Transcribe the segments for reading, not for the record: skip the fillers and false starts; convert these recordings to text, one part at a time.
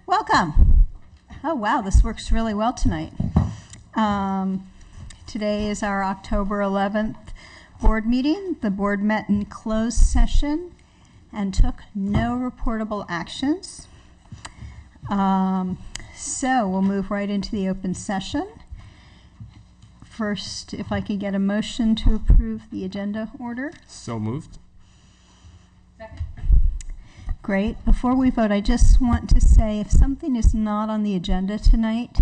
Welcome. Oh wow, this works really well tonight. Today is our October 11th board meeting. The board met in closed session and took no reportable actions. So we'll move right into the open session. First, if I could get a motion to approve the agenda order. So moved. Second. Great. Before we vote, I just want to say if something is not on the agenda tonight,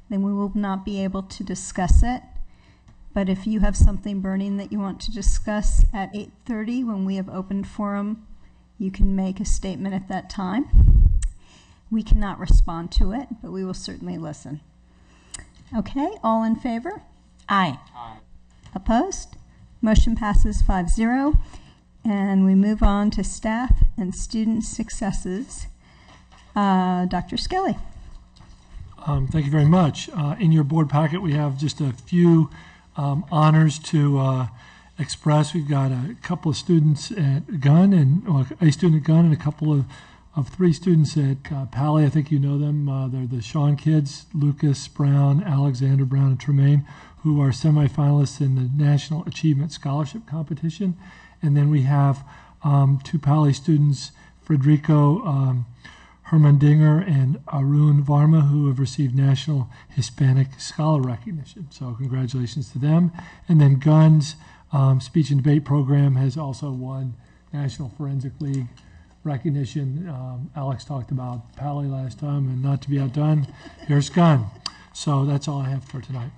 then we will not be able to discuss it. But if you have something burning that you want to discuss at 8:30 when we have open forum, you can make a statement at that time. We cannot respond to it, but we will certainly listen. Okay, all in favor? Aye. Aye. Opposed? Motion passes 5-0. And we move on to staff and student successes. Dr. Skelly. Thank you very much. In your board packet, we have just a few honors to express. We've got a couple of students at Gunn, a student at Gunn, and a couple of three students at Palo. I think you know them. They're the Sean kids, Lucas Brown, Alexander Brown, and Tremaine, who are semifinalists in the National Achievement Scholarship Competition. And then we have two Palo students, Federico Hermandinger and Arun Varma, who have received National Hispanic Scholar Recognition. So congratulations to them. And then Gunn's speech and debate program has also won National Forensic League recognition. Alex talked about Palo last time, and not to be outdone, here's Gunn. So that's all I have for tonight.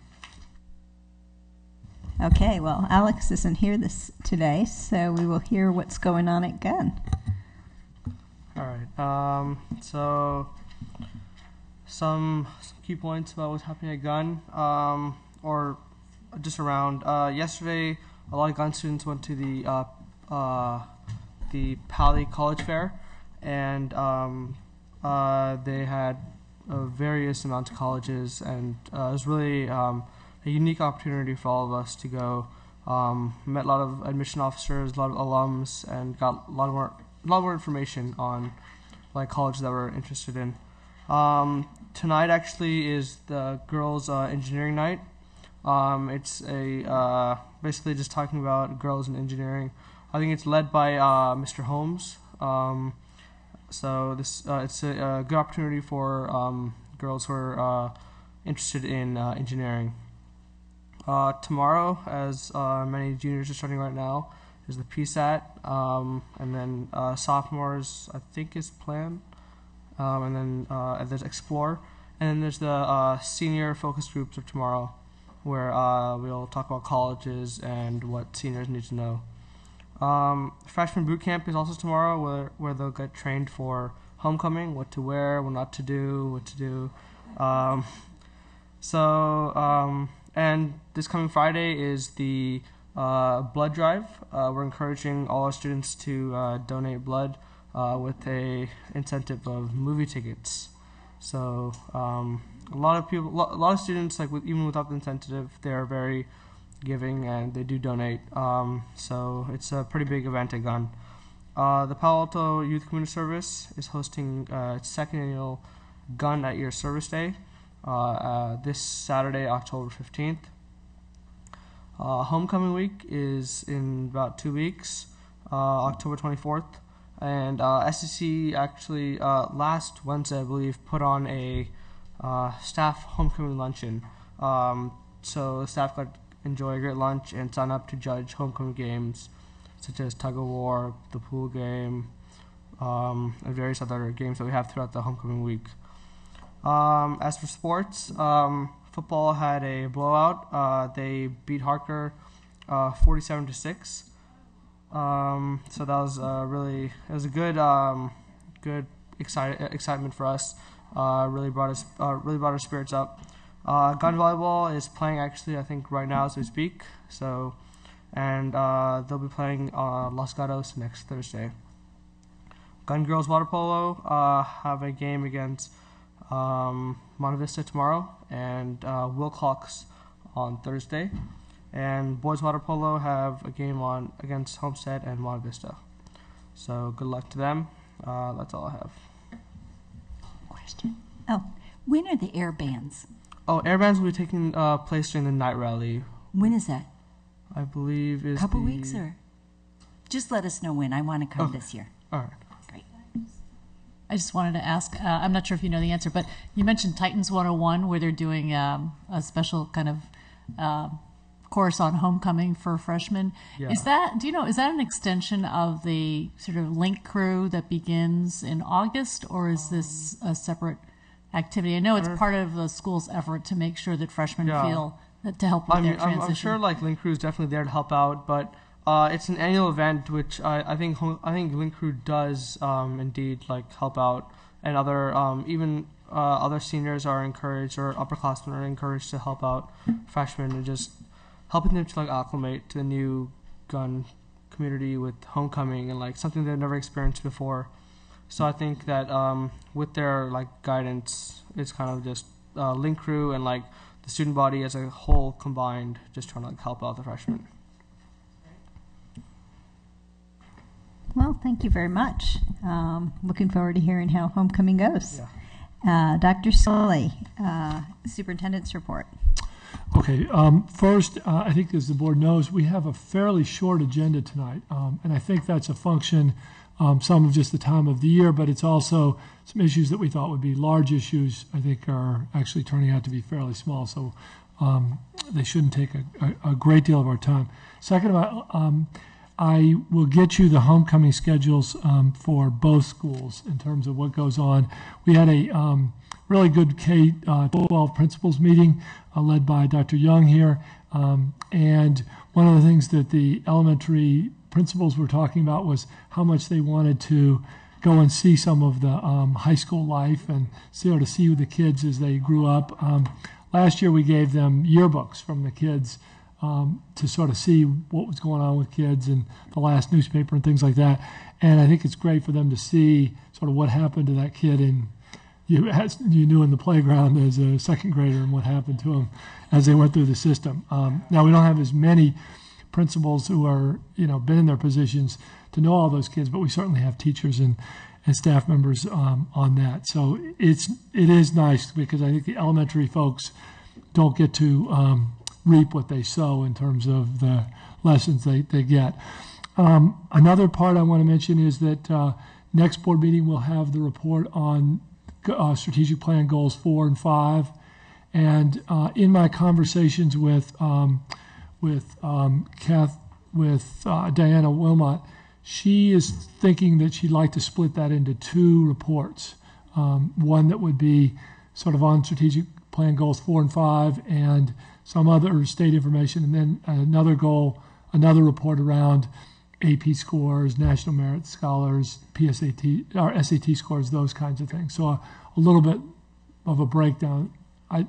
Okay, well, Alex isn't here today, so we will hear what's going on at Gunn. All right. So some key points about what's happening at Gunn, or just around. Yesterday, a lot of Gunn students went to the Palo College Fair, and they had various amounts of colleges, and it was really a unique opportunity for all of us to go. Met a lot of admission officers, a lot of alums, and got a lot more information on like colleges that we're interested in. Tonight actually is the girls' engineering night. It's a basically just talking about girls in engineering. I think it's led by Mr. Holmes. So this it's a good opportunity for girls who are interested in engineering. Tomorrow, as many juniors are starting right now, is the PSAT, and then sophomores, I think, is planned, and then there's Explore, and then there's the senior focus groups of tomorrow, where we'll talk about colleges and what seniors need to know. Freshman boot camp is also tomorrow, where they'll get trained for homecoming, what to wear, what not to do, what to do. And this coming Friday is the blood drive. We're encouraging all our students to donate blood with a incentive of movie tickets. So a lot of students, like even without the incentive, they're very giving and they do donate. So it's a pretty big event at Gunn. The Palo Alto Youth Community Service is hosting its second annual Gunn at Your Service Day. This Saturday, October 15th. Homecoming week is in about 2 weeks, October 24th. And SEC actually last Wednesday, I believe, put on a staff homecoming luncheon. So the staff got to enjoy a great lunch and sign up to judge homecoming games such as tug of war, the pool game, and various other games that we have throughout the homecoming week. As for sports, football had a blowout. They beat Harker 47-6. So that was it was a good excitement for us. Really brought our spirits up. Gun volleyball is playing actually, I think, right now as we speak. So, and they'll be playing Los Gatos next Thursday. Gun girls water polo have a game against Monte Vista tomorrow, and Wilcox on Thursday. And boys water polo have a game on against Homestead and Monte Vista. So good luck to them. That's all I have. question. Oh, When are the air bands? Oh, airbands will be taking place during the night rally. When is that? I believe is A couple the- weeks or? Just let us know when. I want to come Okay. this year. All right. Great. I just wanted to ask, I'm not sure if you know the answer, but you mentioned Titans 101, where they're doing a special kind of course on homecoming for freshmen. Yeah. Is that, do you know, is that an extension of the sort of link crew that begins in August, or is this a separate activity? I know it's part of the school's effort to make sure that freshmen Yeah. feel that to help with their transition. I'm sure like Link Crew is definitely there to help out, but it's an annual event, which I think Link Crew does indeed like help out, and other even other seniors are encouraged, or upperclassmen are encouraged to help out freshmen, and just helping them to like acclimate to the new gun community with homecoming and like something they've never experienced before. So I think that with their like guidance, it's kind of just Link Crew and like the student body as a whole combined, just trying to like help out the freshmen. well, thank you very much. Looking forward to hearing how homecoming goes. Yeah. Dr. Sully, Superintendent's report. Okay, first, I think as the board knows, we have a fairly short agenda tonight, and I think that's a function, some of just the time of the year, but it's also some issues that we thought would be large issues, I think are actually turning out to be fairly small, so they shouldn't take a great deal of our time. Second of all, I will get you the homecoming schedules for both schools in terms of what goes on. We had a really good K-12 principals meeting led by Dr. Young here. And one of the things that the elementary principals were talking about was how much they wanted to go and see some of the high school life and sort of see the kids as they grew up. Last year we gave them yearbooks from the kids to sort of see what was going on with kids and the last newspaper and things like that. And I think it's great for them to see sort of what happened to that kid and you knew in the playground as a second grader and what happened to them as they went through the system. Now we don't have as many principals who are, been in their positions to know all those kids, but we certainly have teachers and staff members on that. So it is nice because I think the elementary folks don't get to reap what they sow in terms of the lessons they get. Another part I want to mention is that next board meeting we'll have the report on strategic plan goals 4 and 5, and in my conversations with Diana Wilmot, she is thinking that she'd like to split that into 2 reports. One that would be sort of on strategic plan goals 4 and 5, and some other state information, and then another report around AP scores, national merit scholars, PSAT or SAT scores, those kinds of things. So a little bit of a breakdown. I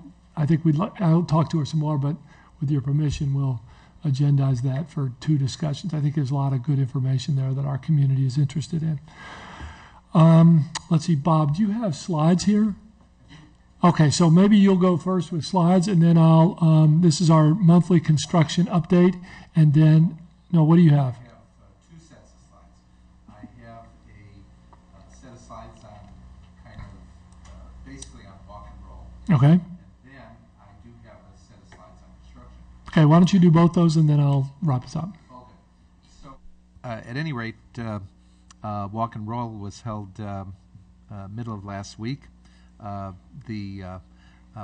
think I'll talk to her some more, but with your permission, we'll agendize that for 2 discussions. I think there's a lot of good information there that our community is interested in. Let's see, Bob, do you have slides here? Okay, so maybe you'll go first with slides, and then I'll, this is our monthly construction update, and then, no, what do you have? Okay. And then I do have a set of slides on construction. Okay, why don't you do both those and then I'll wrap us up. Okay. So, at any rate, Walk and Roll was held middle of last week. The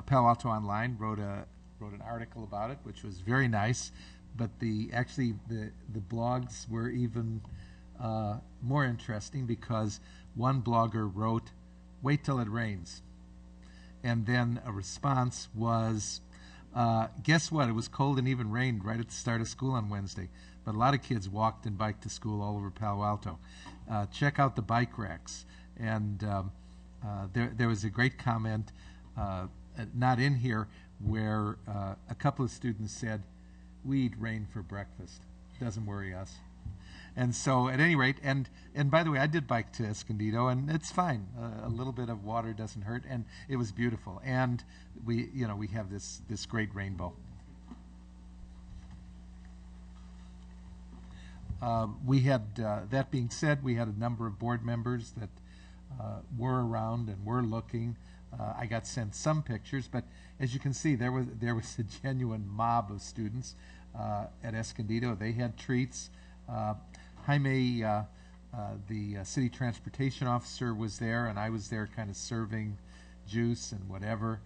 Palo Alto Online wrote an article about it, which was very nice. But the blogs were even more interesting because one blogger wrote, "Wait till it rains." And then a response was, guess what? It was cold and even rained right at the start of school on Wednesday. But a lot of kids walked and biked to school all over Palo Alto. Check out the bike racks. And there was a great comment, not in here, where a couple of students said, "We eat rain for breakfast. Doesn't worry us." And so, at any rate, and by the way, I did bike to Escondido, and it's fine. A little bit of water doesn't hurt, and it was beautiful. And we have this great rainbow. We had, that being said, we had a number of board members that were around and were looking. I got sent some pictures, but as you can see, there was a genuine mob of students at Escondido. They had treats. Jaime, the city transportation officer, was there, and I was there kind of serving juice and whatever.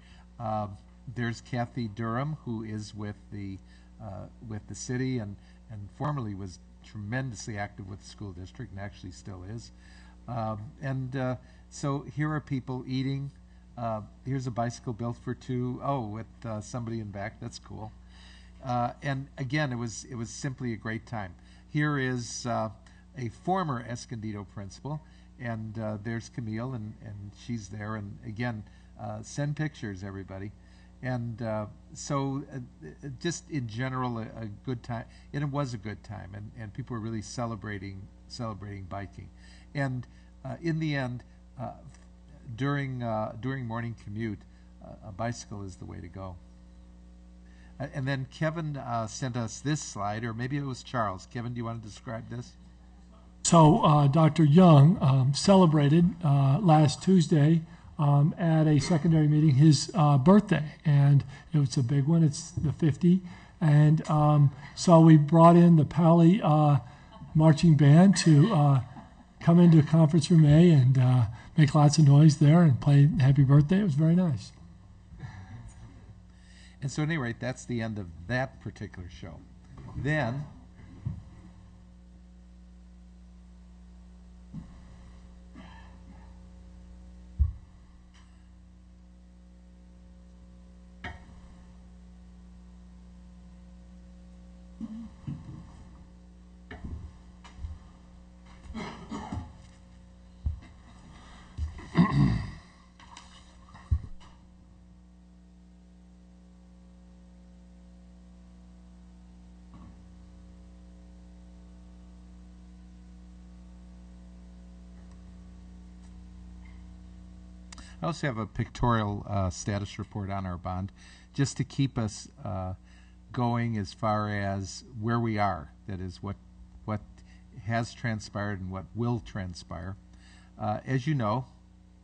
There's Kathy Durham, who is with the city and formerly was tremendously active with the school district and actually still is. So here are people eating. Here's a bicycle built for two. Oh, with somebody in back. That's cool. And again, it was simply a great time. Here is a former Escondido principal, and there's Camille, and she's there. And again, send pictures, everybody. And so just in general, a good time. And it was a good time, and people were really celebrating biking. And in the end, during morning commute, a bicycle is the way to go. And then Kevin sent us this slide, or maybe it was Charles. Kevin, do you want to describe this? So Dr. Young celebrated last Tuesday at a secondary meeting his birthday, and it was a big one. It's the 50, and so we brought in the Palo marching band to come into a conference room A and make lots of noise there and play Happy Birthday. It was very nice. And so at any rate, that's the end of that particular show. Then I also have a pictorial status report on our bond, just to keep us going as far as where we are. That is what has transpired and what will transpire. As you know,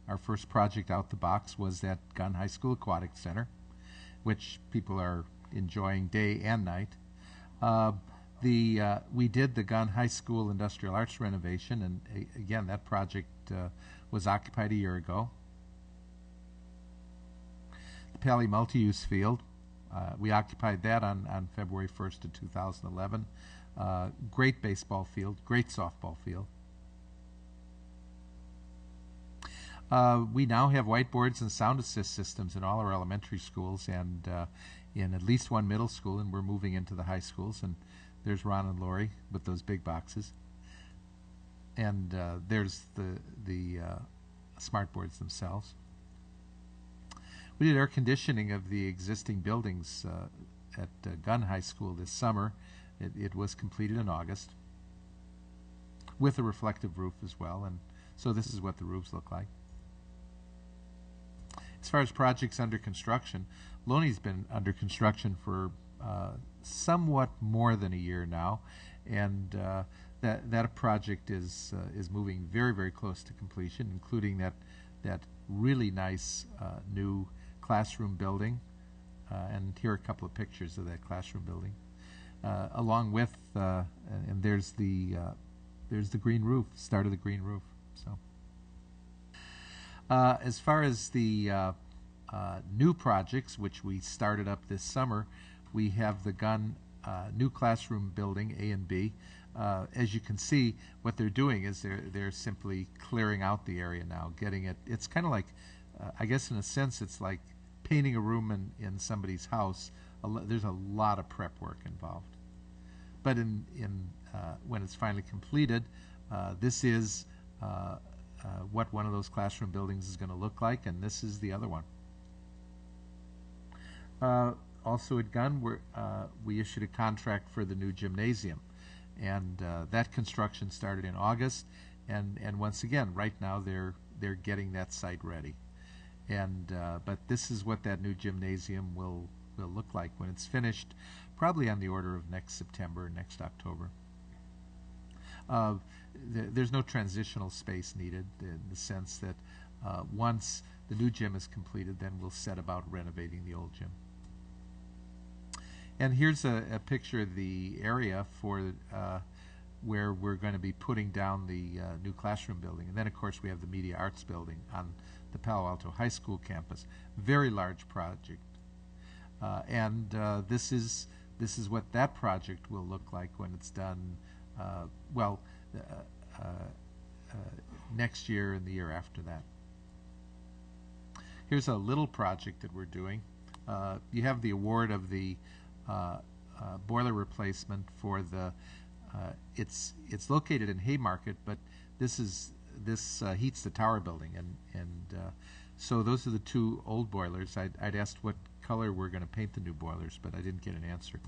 our first project out the box was that Gunn High School Aquatic Center, which people are enjoying day and night. We did the Gunn High School Industrial Arts renovation, and again, that project was occupied a year ago. The Palo multi-use field, we occupied that on February 1st of 2011. Great baseball field, great softball field. We now have whiteboards and sound assist systems in all our elementary schools and in at least one middle school, and we're moving into the high schools. And there's Ron and Lori with those big boxes. And there's the smart boards themselves. We did air conditioning of the existing buildings at Gunn High School this summer. It was completed in August with a reflective roof as well, and so this is what the roofs look like. As far as projects under construction, Loney's been under construction for somewhat more than a year now, and that project is moving very, very close to completion, including that really nice new classroom building, and here are a couple of pictures of that classroom building, along with and there's the green roof, start of the green roof. So as far as the new projects, which we started up this summer, we have the Gunn new classroom building A and B. As you can see, what they're doing is they're simply clearing out the area now, getting it. It's kind of like, I guess in a sense, it's like painting a room in somebody's house. There's a lot of prep work involved. But when it's finally completed, this is what one of those classroom buildings is going to look like, and this is the other one. Also at Gunn, we issued a contract for the new gymnasium, and that construction started in August, and once again, right now they're getting that site ready, and but this is what that new gymnasium will look like when it's finished, probably on the order of next September, next October. there's no transitional space needed in the sense that once the new gym is completed, then we'll set about renovating the old gym. And here's a picture of the area for where we're going to be putting down the new classroom building. And then, of course, we have the Media Arts building on the Palo Alto High School campus. Very large project. And this is what that project will look like when it's done, next year and the year after that. Here's a little project that we're doing. You have the award of the boiler replacement for the it's located in Haymarket, but this heats the tower building, and so those are the two old boilers. I'd asked what color we're going to paint the new boilers, but I didn't get an answer.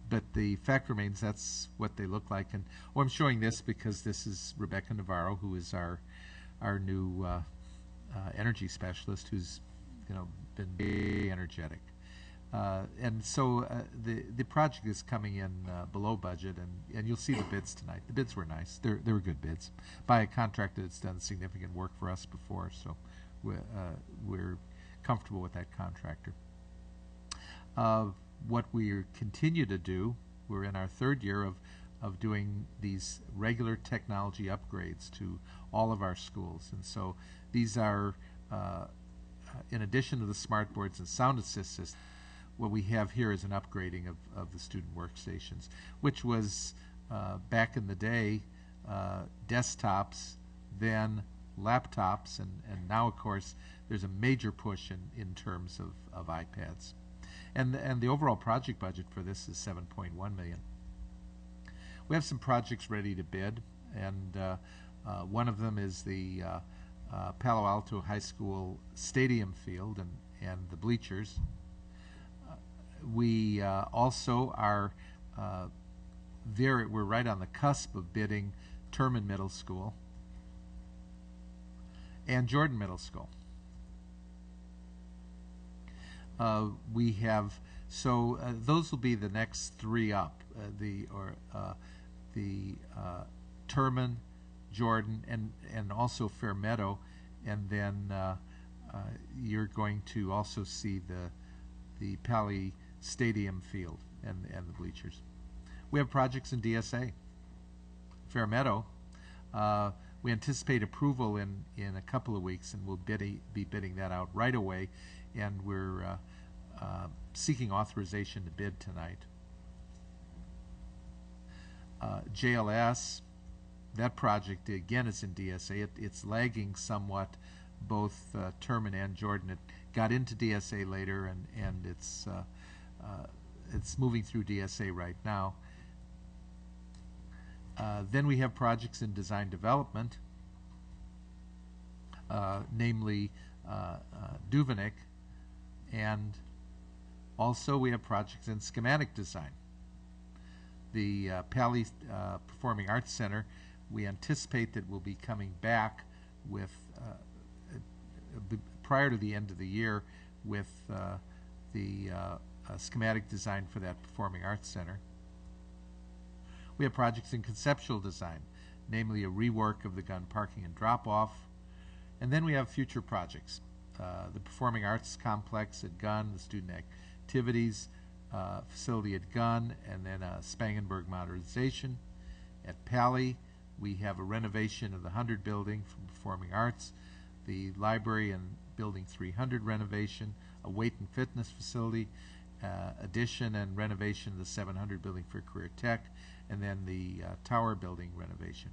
But the fact remains that's what they look like. And I'm showing this because this is Rebecca Navarro, who is our new energy specialist, who's been very energetic. And so the project is coming in below budget, and you'll see the bids tonight. The bids were nice. They were good bids by a contractor that's done significant work for us before, so we're comfortable with that contractor. What we continue to do, we're in our third year of doing these regular technology upgrades to all of our schools. And so these are, in addition to the smart boards and sound assist systems, what we have here is an upgrading of the student workstations, which was, back in the day, desktops, then laptops, and now, of course, there's a major push in terms of iPads. And the overall project budget for this is $7.1 million. We have some projects ready to bid, and one of them is the Palo Alto High School stadium field and the bleachers. We also are we're right on the cusp of bidding Terman Middle School and Jordan Middle School. We have those will be the next three up, the Terman, Jordan, and also Fair Meadow, and then you're going to also see the Pali Stadium field and the bleachers. We have projects in DSA. Fair Meadow, we anticipate approval in a couple of weeks, and we'll be bidding that out right away, and we're seeking authorization to bid tonight. JLS, that project again is in DSA. It's lagging somewhat, both Terman and Jordan. It got into DSA later, and it's moving through DSA right now. Then we have projects in design development, namely Duvenik, and also we have projects in schematic design. The Pali Performing Arts Center, we anticipate that we'll be coming back with, prior to the end of the year, with the schematic design for that Performing Arts Center. We have projects in conceptual design, namely a rework of the gun parking and drop-off. And then we have future projects. The Performing Arts Complex at Gunn, the student activities facility at Gunn, and then a Spangenberg modernization. At Pali, we have a renovation of the 100 building from Performing Arts, the library and Building 300 renovation, a weight and fitness facility, addition and renovation of the 700 building for Career Tech, and then the tower building renovation.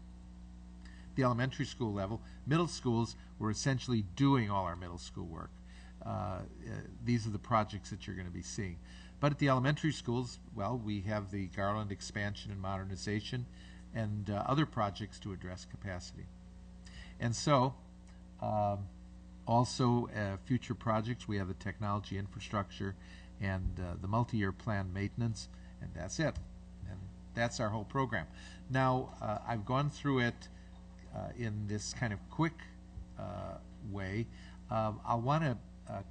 The elementary school level, middle schools, we're essentially doing all our middle school work. These are the projects that you're going to be seeing. But at the elementary schools, well, we have the Garland expansion and modernization and other projects to address capacity. And so, also future projects, we have the technology infrastructure and the multi-year plan maintenance, and that's it. And that's our whole program. Now, I've gone through it in this kind of quick way. I'll want to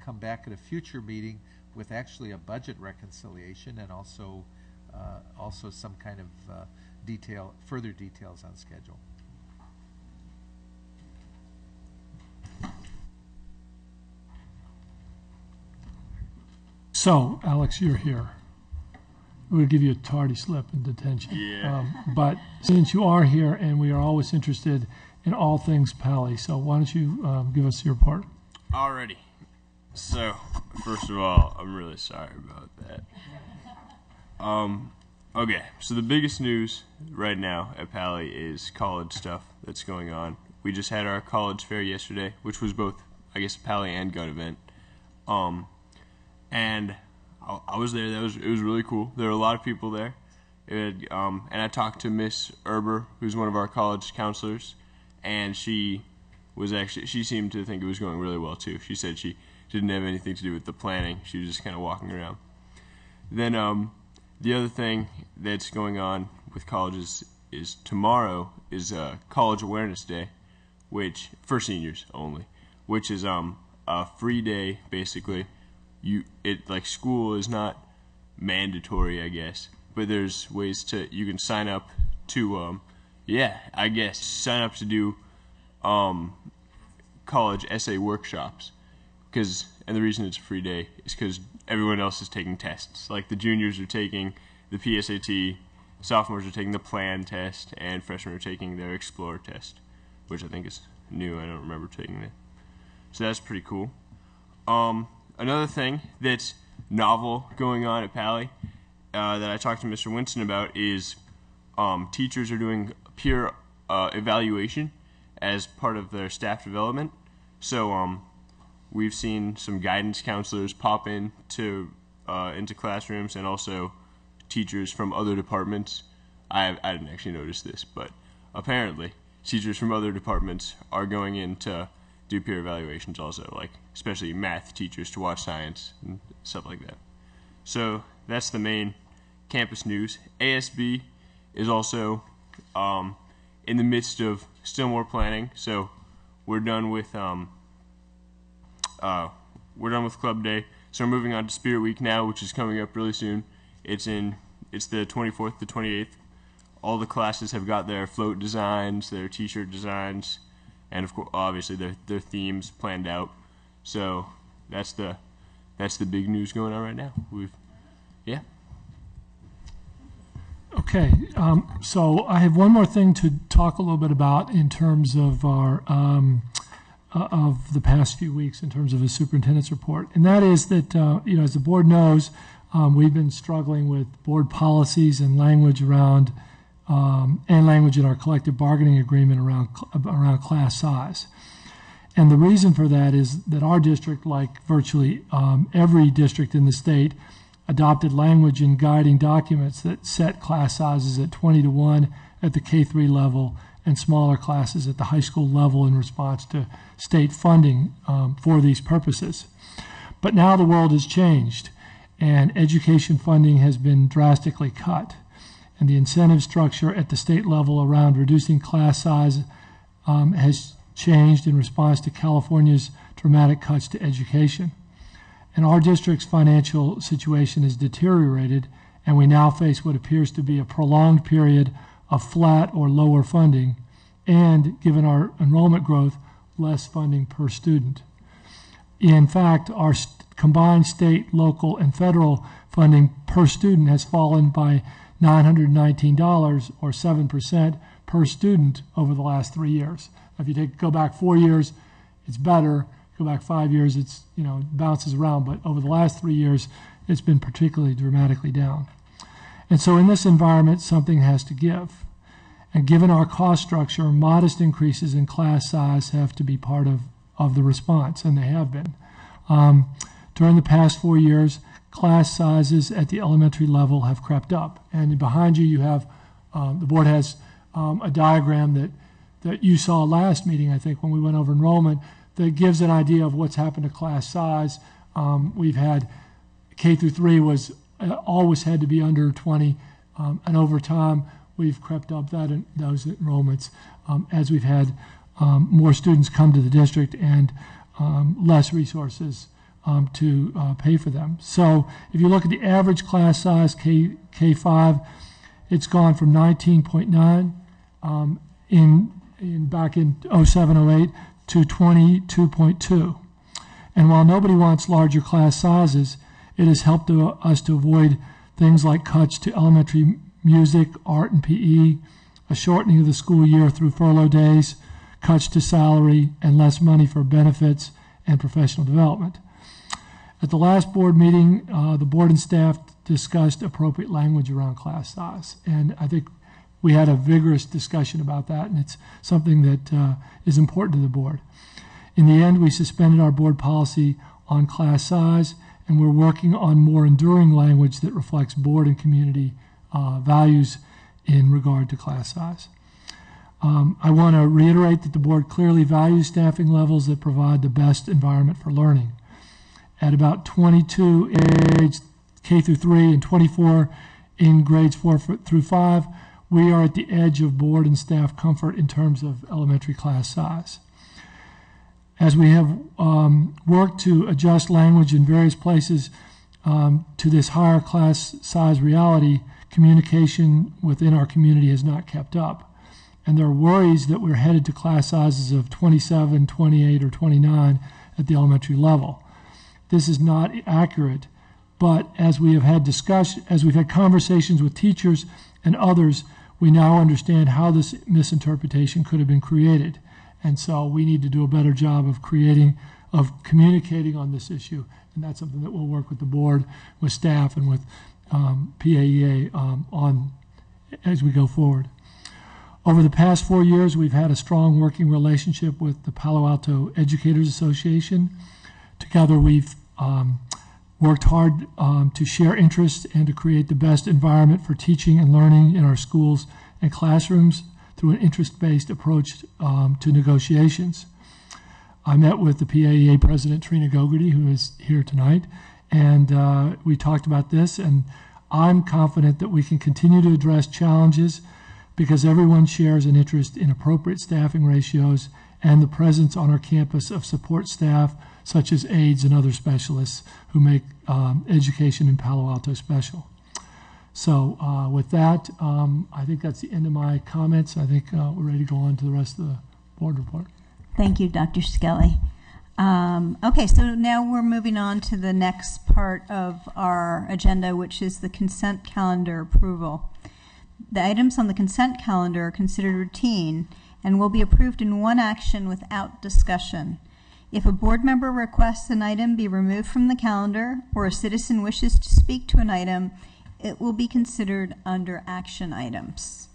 come back at a future meeting with actually a budget reconciliation and also some kind of further details on schedule. So, Alex, you're here. We'll give you a tardy slip in detention. Yeah. But since you are here, and we are always interested in all things Pally, so why don't you give us your part? Alrighty. So, first of all, I'm really sorry about that. Okay, so the biggest news right now at Pally is college stuff that's going on. We just had our college fair yesterday, which was both, I guess, a Pally and gun event. And I was there. It was really cool. There were a lot of people there. And I talked to Miss Erber, who's one of our college counselors, and she seemed to think it was going really well too. She said she didn't have anything to do with the planning. She was just kind of walking around. Then the other thing that's going on with colleges is tomorrow is College Awareness Day, which for seniors only, which is a free day basically. School is not mandatory, I guess, but there's ways you can sign up to sign up to do college essay workshops, and the reason it's a free day is because everyone else is taking tests. Like the juniors are taking the PSAT, sophomores are taking the PLAN test, and freshmen are taking their Explorer test, which I think is new. I don't remember taking it. So that's pretty cool. Another thing that's novel going on at Pally that I talked to Mr. Winston about is teachers are doing peer evaluation as part of their staff development. So we've seen some guidance counselors pop into classrooms, and also teachers from other departments. I didn't actually notice this, but apparently teachers from other departments are going in to do peer evaluations also, like especially math teachers to watch science and stuff like that. So that's the main campus news. ASB is also in the midst of still more planning. So we're done with Club Day. So we're moving on to Spirit Week now, which is coming up really soon. It's the 24th to 28th. All the classes have got their float designs, their T-shirt designs, and of course, obviously, their themes planned out. So that's the big news going on right now. Okay, so I have one more thing to talk a little bit about in terms of our of the past few weeks in terms of a superintendent's report, and that is that as the board knows, we've been struggling with board policies and language around and language in our collective bargaining agreement around class size. And the reason for that is that our district, like virtually every district in the state, adopted language in guiding documents that set class sizes at 20-to-1 at the K-3 level and smaller classes at the high school level in response to state funding for these purposes. But now the world has changed, and education funding has been drastically cut. And the incentive structure at the state level around reducing class size has changed in response to California's dramatic cuts to education. And our district's financial situation is deteriorated, and we now face what appears to be a prolonged period of flat or lower funding, and, given our enrollment growth, less funding per student. In fact, our combined state, local, and federal funding per student has fallen by $919, or 7% per student over the last 3 years. If you go back 4 years, it's better. Go back 5 years, it bounces around. But over the last 3 years, it's been particularly dramatically down. And so in this environment, something has to give. And given our cost structure, modest increases in class size have to be part of the response, and they have been. During the past 4 years, class sizes at the elementary level have crept up. And behind you, you have, the board has a diagram that you saw last meeting, I think, when we went over enrollment, that gives an idea of what's happened to class size. We've had K through 3 was always had to be under 20, and over time, we've crept up those enrollments as we've had more students come to the district and less resources to pay for them. So if you look at the average class size, K5 It's gone from 19.9 back in 0708 to 22.2. And while nobody wants larger class sizes, it has helped us to avoid things like cuts to elementary music, art, and PE, a shortening of the school year through furlough days, cuts to salary, and less money for benefits and professional development. At the last board meeting, the board and staff discussed appropriate language around class size, and I think we had a vigorous discussion about that, and it's something that is important to the board. In the end, we suspended our board policy on class size, and we're working on more enduring language that reflects board and community values in regard to class size. I want to reiterate that the board clearly values staffing levels that provide the best environment for learning. At about 22 in grades K through 3 and 24 in grades 4 through 5, we are at the edge of board and staff comfort in terms of elementary class size. As we have worked to adjust language in various places to this higher class size reality, communication within our community has not kept up. And there are worries that we're headed to class sizes of 27, 28, or 29 at the elementary level. This is not accurate, but as we've had conversations with teachers and others, we now understand how this misinterpretation could have been created. And so we need to do a better job of communicating on this issue. And that's something that we'll work with the board, with staff, and with PAEA on as we go forward. Over the past 4 years, we've had a strong working relationship with the Palo Alto Educators Association. Together, we've worked hard to share interests and to create the best environment for teaching and learning in our schools and classrooms through an interest-based approach to negotiations. I met with the PAEA President, Trina Gogarty, who is here tonight, and we talked about this, and I'm confident that we can continue to address challenges because everyone shares an interest in appropriate staffing ratios and the presence on our campus of support staff such as aides and other specialists who make education in Palo Alto special. So with that, I think that's the end of my comments. I think we're ready to go on to the rest of the board report. Thank you, Dr. Skelly. Okay, so now we're moving on to the next part of our agenda, which is the consent calendar approval. The items on the consent calendar are considered routine and will be approved in one action without discussion. If a board member requests an item be removed from the calendar or a citizen wishes to speak to an item, it will be considered under action items.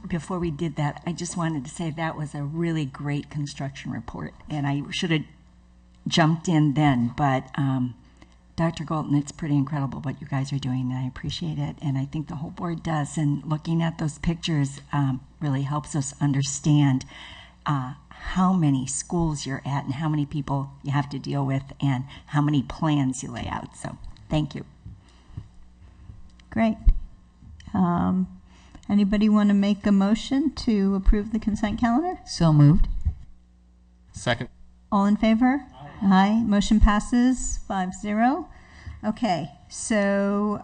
Before we did that, I just wanted to say that was a really great construction report, and I should have jumped in then, but Dr. Golden, it's pretty incredible what you guys are doing, and I appreciate it, and I think the whole board does, and looking at those pictures really helps us understand how many schools you're at and how many people you have to deal with and how many plans you lay out. So thank you. Great. Anybody want to make a motion to approve the consent calendar? So moved. Second. All in favor? Aye. Motion passes 5-0. Okay, so